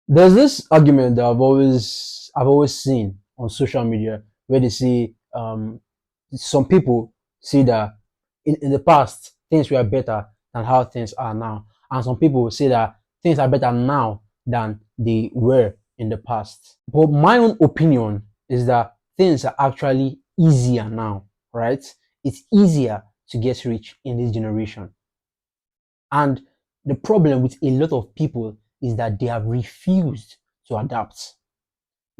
There's this argument that I've always seen on social media where they say some people say that in the past things were better than how things are now, and some people say that things are better now than they were in the past. But my own opinion is that things are actually easier now, right? It's easier to get rich in this generation. And the problem with a lot of people is that they have refused to adapt.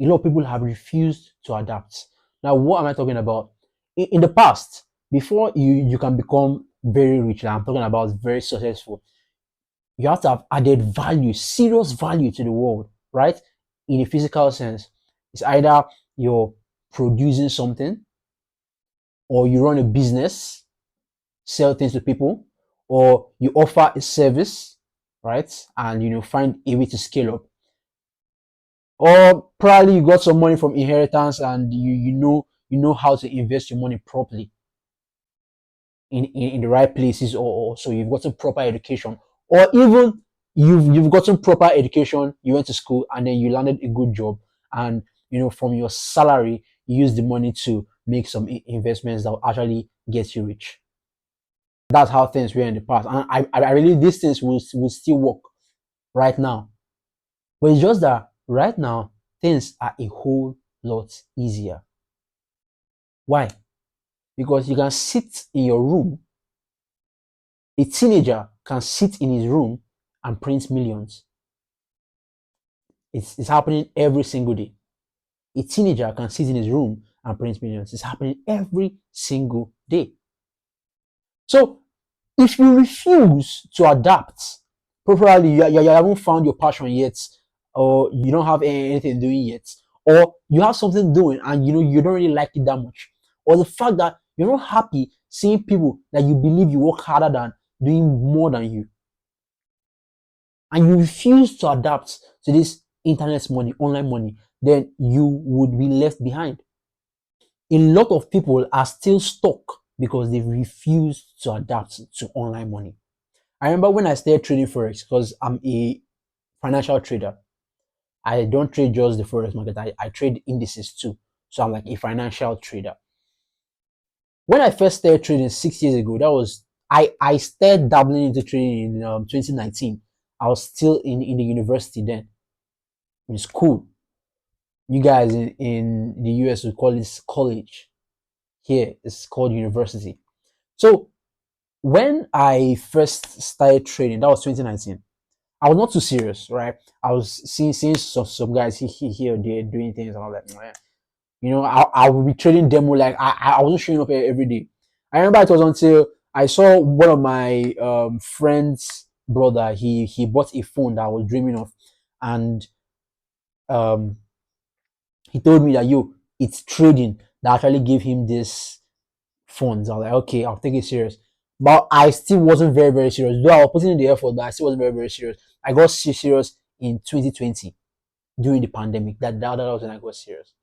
A lot of people have refused to adapt. Now, what am I talking about? In the past, before you can become very rich, and I'm talking about very successful, you have to have added value, serious value to the world, right? In a physical sense, it's either you're producing something, or you run a business, sell things to people, or you offer a service, right? And find a way to scale up. Or probably you got some money from inheritance and you know how to invest your money properly in the right places, or so you've gotten proper education, or even you've gotten proper education, you went to school and then you landed a good job, and from your salary you use the money to make some investments that will actually get you rich. That's how things were in the past, and I believe these things will still work right now. But it's just that right now things are a whole lot easier. Why? Because you can sit in your room. A teenager can sit in his room and print millions. It's happening every single day. A teenager can sit in his room and print millions. It's happening every single day. So if you refuse to adapt, probably you haven't found your passion yet, or you don't have anything doing yet, or you have something doing and you don't really like it that much, or the fact that you're not happy seeing people that you believe you work harder than doing more than you, and you refuse to adapt to this internet money, online money, then you would be left behind. A lot of people are still stuck because they refuse to adapt to online money. I remember when I started trading forex, because I'm a financial trader. I don't trade just the forex market. I trade indices too. So I'm like a financial trader. When I first started trading 6 years ago, that was I started dabbling into trading in 2019. I was still in the university then, in school. You guys in the US would call this college. Here it's called university. So when I first started trading, that was 2019. I was not too serious, right? I was seeing some guys here or there doing things, and I was like, I would be trading demo, like I wasn't showing up every day. I remember it was until I saw one of my friends' brother. He bought a phone that I was dreaming of, and um, he told me that it's trading that actually gave him this funds. I was like, okay, I'll take it serious. But I still wasn't very, very serious. Though I was putting in the effort, but I still wasn't very, very serious. I got serious in 2020 during the pandemic. That was when I got serious.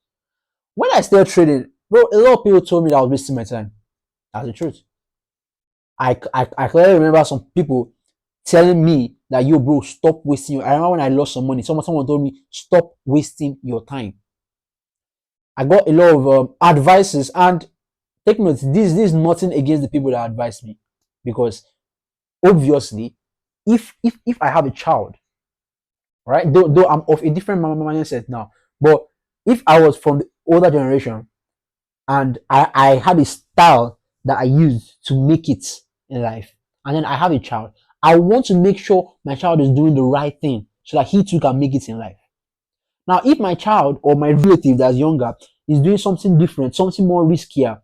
When I started trading, bro, a lot of people told me that I was wasting my time. That's the truth. I clearly remember some people telling me that, yo, bro, stop wasting your. I remember when I lost some money, someone told me, stop wasting your time. I got a lot of advices, and take note, this is nothing against the people that advise me, because obviously, if I have a child, right, though I'm of a different mindset now, but if I was from the older generation and I had a style that I used to make it in life, and then I have a child, I want to make sure my child is doing the right thing so that he too can make it in life. Now, if my child or my relative that's younger is doing something different, something more riskier,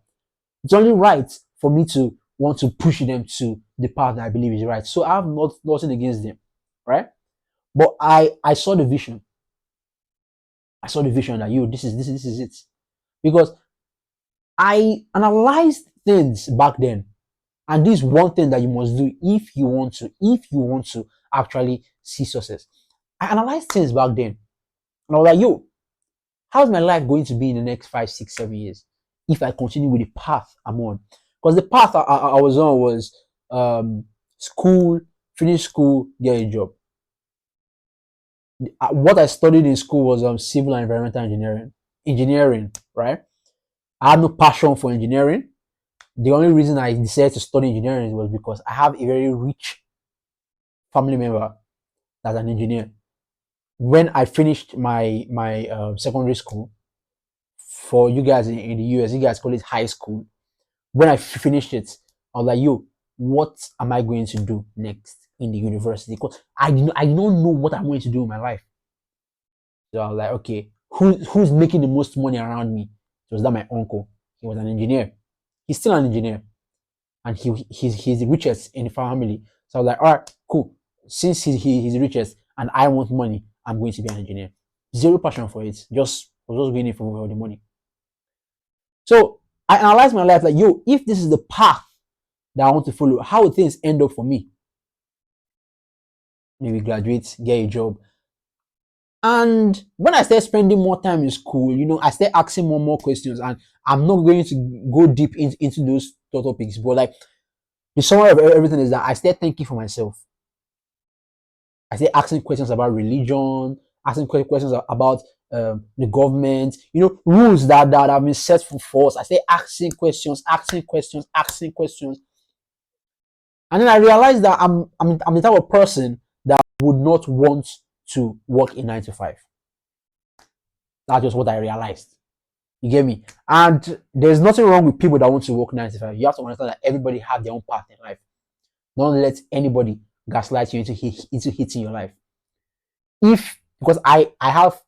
it's only right for me to want to push them to the path that I believe is right. So I have nothing against them, right? But I saw the vision. I saw the vision that, this is it, because I analyzed things back then, and this is one thing that you must do if you want to actually see success. I analyzed things back then, and I was like, yo, how's my life going to be in the next 5, 6, 7 years if I continue with the path I'm on? Because the path I was on was school, finish school, get a job. What I studied in school was civil and environmental engineering. Engineering, right? I had no passion for engineering. The only reason I decided to study engineering was because I have a very rich family member that's an engineer. When I finished my secondary school, for you guys in the US, you guys call it high school. When I finished it, I was like, yo, what am I going to do next in the university? Because I don't know what I'm going to do in my life. So I was like, okay, who's making the most money around me? So was that my uncle. He was an engineer. He's still an engineer, and he's the richest in the family. So I was like, all right, cool. Since he's the richest and I want money, I'm going to be an engineer. Zero passion for it. I was just going in for the money. So I analyzed my life like, yo, if this is the path that I want to follow, how would things end up for me? Maybe graduate, get a job. And when I started spending more time in school, I started asking more questions. And I'm not going to go deep into those topics, but like the summary of everything is that I started thinking for myself. I started asking questions about religion, asking questions about the government, rules that have been set for us. I started asking questions, asking questions, asking questions. And then I realized that I'm the type of person that would not want to work in 9 to 5. That's just what I realized. You get me? And there's nothing wrong with people that want to work 9 to 5. You have to understand that everybody has their own path in life. Don't let anybody gaslight you into hitting your life. Because I have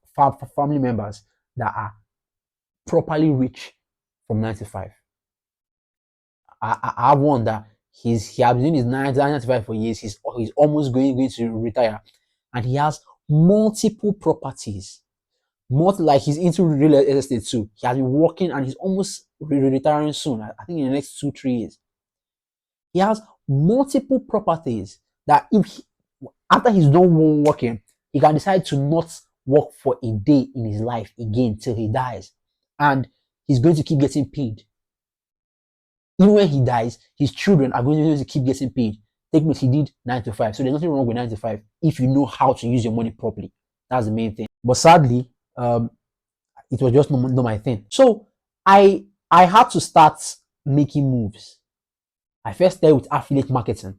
family members that are properly rich from 9 to 5. I have one that he has been doing his 9 to 5 for years. He's almost going to retire, and he has multiple properties. Like he's into real estate too. He has been working and he's almost retiring soon. I think in the next 2-3 years. He has multiple properties that after he's done working, he can decide to not work for a day in his life again till he dies, and he's going to keep getting paid. Even when he dies, his children are going to keep getting paid. Take note, he did 9 to 5. So there's nothing wrong with 9 to 5 if you know how to use your money properly. That's the main thing. But sadly, it was just not my thing. So I had to start making moves. I first started with affiliate marketing.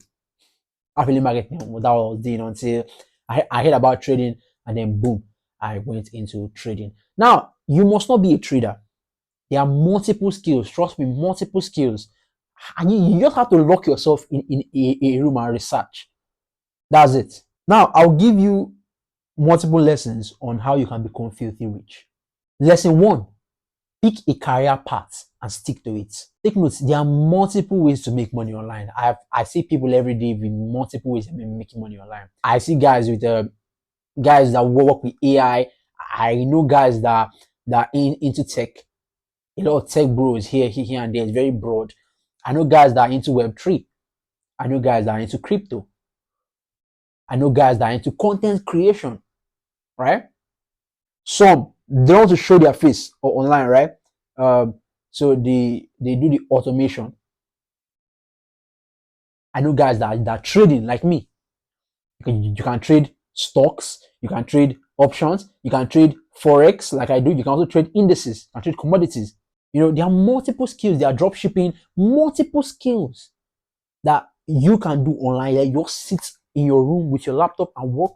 Affiliate marketing, what I was doing until I heard about trading, and then boom, I went into trading. Now, you must not be a trader. There are multiple skills. Trust me, multiple skills. And you just have to lock yourself in a room and research. That's it. Now, I'll give you multiple lessons on how you can become filthy rich. Lesson 1, pick a career path and stick to it. Take note, there are multiple ways to make money online. I see people every day with multiple ways of making money online. I see guys guys that work with AI. I know guys that are into tech. A lot of tech bros here and there. It's very broad. I know guys that are into Web3. I know guys that are into crypto. I know guys that are into content creation, right? Some they want to show their face online, right? So they do the automation. I know guys that are trading like me. You can trade stocks, you can trade options, you can trade forex like I do. You can also trade indices and trade commodities. There are multiple skills. There are drop shipping, multiple skills that you can do online. You just sit in your room with your laptop and work.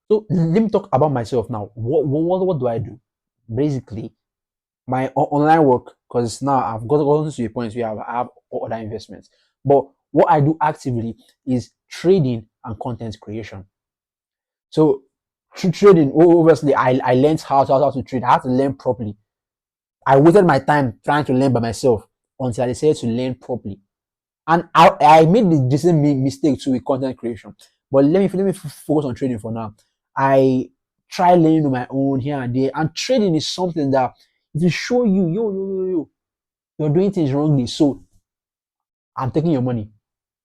So let me talk about myself now. What do I do? Basically, my online work, because now I've gotten to a point where I have other investments. But what I do actively is trading and content creation. So through trading, obviously, I learned how to trade. I had to learn properly. I wasted my time trying to learn by myself until I decided to learn properly. And I made the same mistake too with content creation. But let me focus on trading for now. I try learning on my own here and there. And trading is something that it will show you, you're doing things wrongly. So I'm taking your money.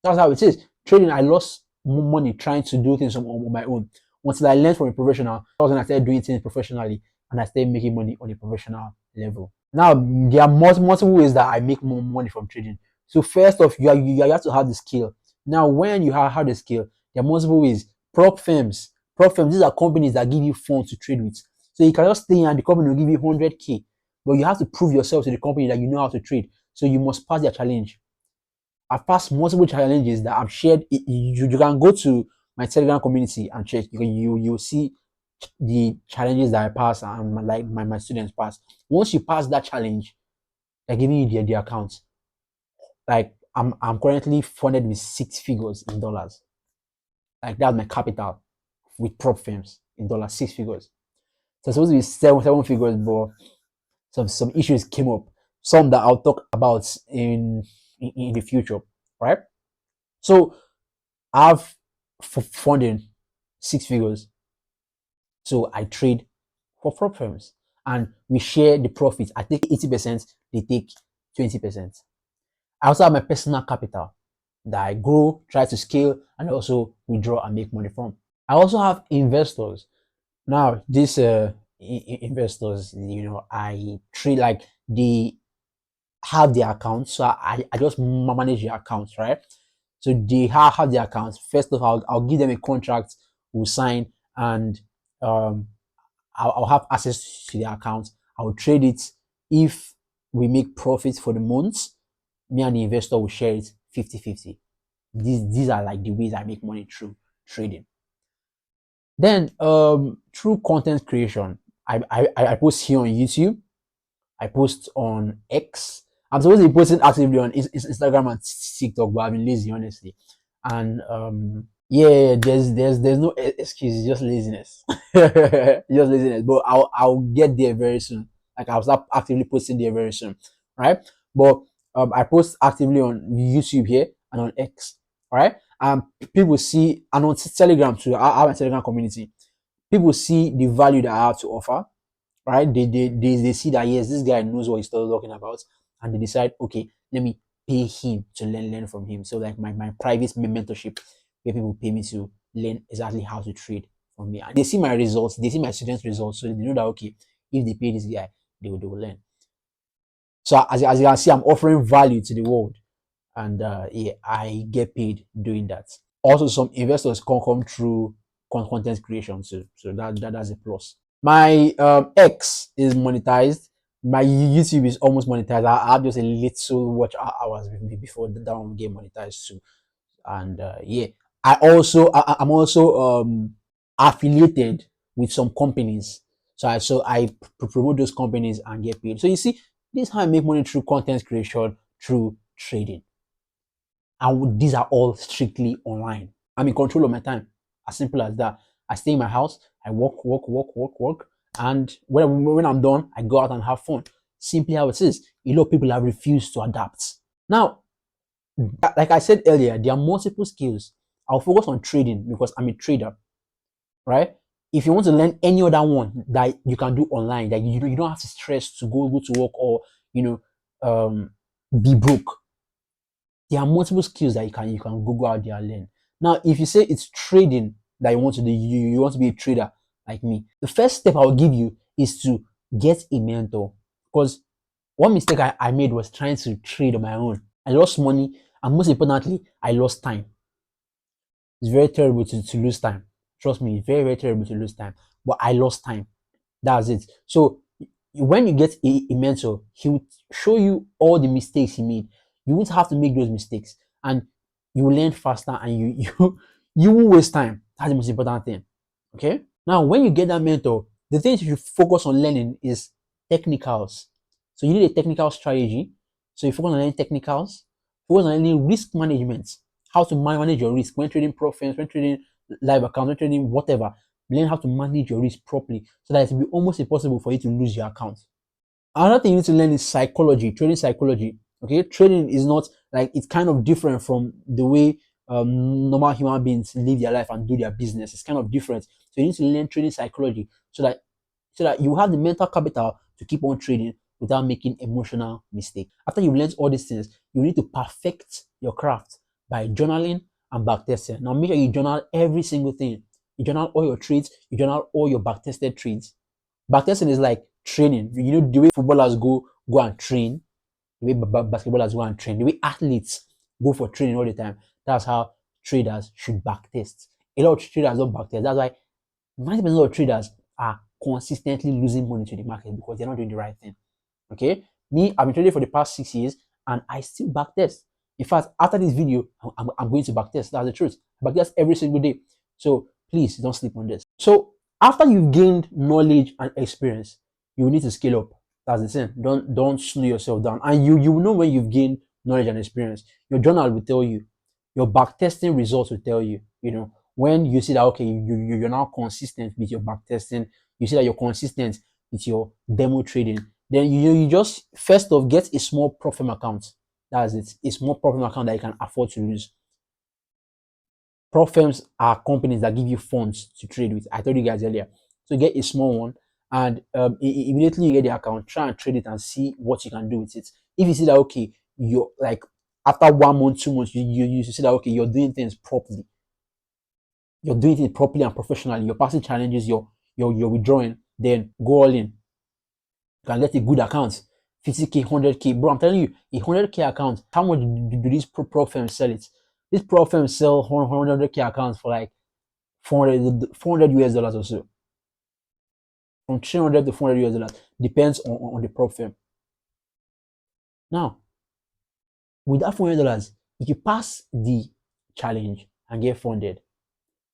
That's how it is. Trading, I lost money trying to do things on my own until I learned from a professional. That's when I started doing things professionally and I started making money on a professional level. Now, there are multiple ways that I make more money from trading. So first off, you have to have the skill. Now, when you have the skill, there are multiple ways. Prop firms, Prop firms, these are companies that give you funds to trade with. So you can just stay and the company will give you 100K, but you have to prove yourself to the company that you know how to trade. So you must pass their challenge. I've passed multiple challenges that I've shared. You can go to my Telegram community and check. You'll see the challenges that I pass and my students pass. Once you pass that challenge, they're giving you the account. Like I'm currently funded with 6 figures in dollars. Like that's my capital with prop firms in dollars, 6 figures. So it's supposed to be seven figures, but some issues came up. Some that I'll talk about in the future, right? So I've funded 6 figures. So I trade for prop firms and we share the profits. I take 80%, they take 20%. I also have my personal capital that I grow, try to scale, and also withdraw and make money from. I also have investors. Now, these investors, I treat like they have their accounts, so I just manage their accounts, right? So they have their accounts. First of all, I'll give them a contract, we'll sign, and um, I'll have access to their account. I'll trade it. If we make profits for the month, me and the investor will share it 50-50. These are like the ways I make money through trading. Then through content creation, I post here on YouTube. I post on X. I'm supposed to be posting actively on Instagram and TikTok, but I've been lazy, honestly. And yeah, there's no excuse, it's just laziness. Just laziness. But I'll get there very soon. Like I'll start actively posting there very soon. Right? But I post actively on YouTube here and on X. Right? And people see, and on Telegram too. I have a Telegram community. People see the value that I have to offer, right? They see that yes, this guy knows what he's talking about, and they decide, okay, let me pay him to learn from him. So like my private mentorship, where people pay me to learn exactly how to trade from me, and they see my results, they see my students' results, so they know that okay, if they pay this guy, they will learn. So as you can see, I'm offering value to the world, and yeah, I get paid doing that. Also, some investors can come through content creation too, so that's a plus. My X is monetized. My YouTube is almost monetized. I have just a little watch hours before that one get monetized too. And yeah, I'm also affiliated with some companies. So I promote those companies and get paid. So you see, this is how I make money through content creation, through trading, and these are all strictly online. I'm in control of my time. As simple as that. I stay in my house, I work, and when I'm done, I go out and have fun. Simply how it is. A lot of people have refused to adapt. Now, like I said earlier, there are multiple skills. I'll focus on trading because I'm a trader, right? If you want to learn any other one that you can do online, that you don't have to stress to go to work or be broke. There are multiple skills that you can Google out there and learn. Now, if you say it's trading that you want to do, you want to be a trader like me, the first step I'll give you is to get a mentor. Because one mistake I made was trying to trade on my own. I lost money, and most importantly, I lost time. It's very terrible to lose time. Trust me, it's very, very terrible to lose time. But I lost time. That's it. So when you get a mentor, he will show you all the mistakes he made. You won't have to make those mistakes, and you will learn faster, and you won't waste time. That's the most important thing. Okay. Now, when you get that mentor, the things you should focus on learning is technicals. So you need a technical strategy. So you focus on learning technicals. Focus on learning risk management, how to manage your risk when trading profits, when trading live accounts, when trading whatever. Learn how to manage your risk properly so that it will be almost impossible for you to lose your account. Another thing you need to learn is psychology, trading psychology. Okay, trading is not like, it's kind of different from the way normal human beings live their life and do their business. It's kind of different. So you need to learn trading psychology so that you have the mental capital to keep on trading without making emotional mistakes. After you've learned all these things, you need to perfect your craft by journaling and backtesting. Now make sure you journal every single thing. You journal all your trades, you journal all your backtested trades. Backtesting is like training. You know the way footballers go and train, the way basketballers go and train, the way athletes go for training all the time. That's how traders should backtest. A lot of traders don't backtest. That's why 90% of traders are consistently losing money to the market because they're not doing the right thing. Okay, me, I've been trading for the past 6 years and I still backtest. In fact, after this video, I'm going to backtest. That's the truth. Backtest every single day. So please don't sleep on this. So after you've gained knowledge and experience, you need to scale up. That's the thing. Don't slow yourself down. And you will know when you've gained knowledge and experience. Your journal will tell you. Your backtesting results will tell you. You know, when you see that okay, you're now consistent with your backtesting, you see that you're consistent with your demo trading, then you just first off get a small profit account. That's it. A small profit account that you can afford to lose. Prop firms are companies that give you funds to trade with. I told you guys earlier. So get a small one and immediately you get the account, try and trade it and see what you can do with it. If you see that okay, you're like after 1 month, 2 months, you see that okay, you're doing things properly. You're doing it properly and professionally. You're passing challenges, you're withdrawing, then go all in. You can get a good account, 50k, 100k. Bro, I'm telling you, a 100k account, how much do these pro firms sell it? These pro firms sell 100k accounts for like 400 US dollars or so. From 300 to 400 US dollars. Depends on the pro firm. Now, with that $400, if you pass the challenge and get funded,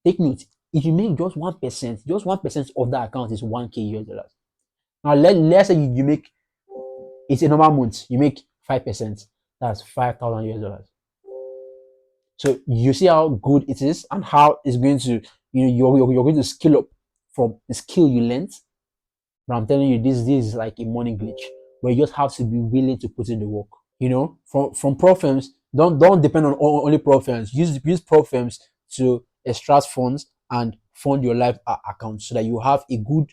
take note, if you make just 1% of that account is 1k US dollars. Now, let's say you make, it's a normal month, you make 5%, that's 5,000 US dollars. So you see how good it is and how it's going to, you're going to scale up from the skill you learned. But I'm telling you, this is like a money glitch where you just have to be willing to put in the work. From pro firms, don't depend on only pro firms. Use pro firms to extract funds and fund your live account so that you have a good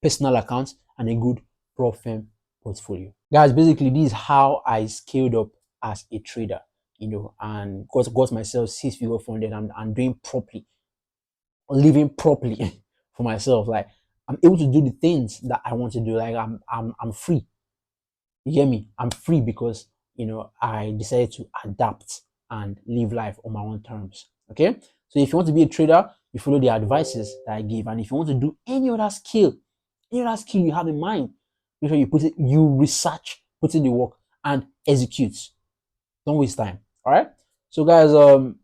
personal account and a good pro firm portfolio. Guys, basically this is how I scaled up as a trader, and got myself 6 figure funded and doing properly, living properly for myself. Like I'm able to do the things that I want to do. Like I'm free. You hear me? I'm free because I decided to adapt and live life on my own terms. Okay. So if you want to be a trader, you follow the advices that I give. And if you want to do any other skill you have in mind, make sure you research, put in the work, and execute. Don't waste time. All right. So guys, I'm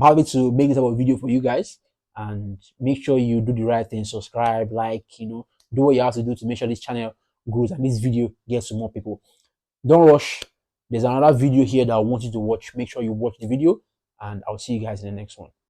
happy to make this type of video for you guys, and make sure you do the right thing. Subscribe, like, do what you have to do to make sure this channel grows and this video gets to more people. Don't rush. There's another video here that I want you to watch. Make sure you watch the video, and I'll see you guys in the next one.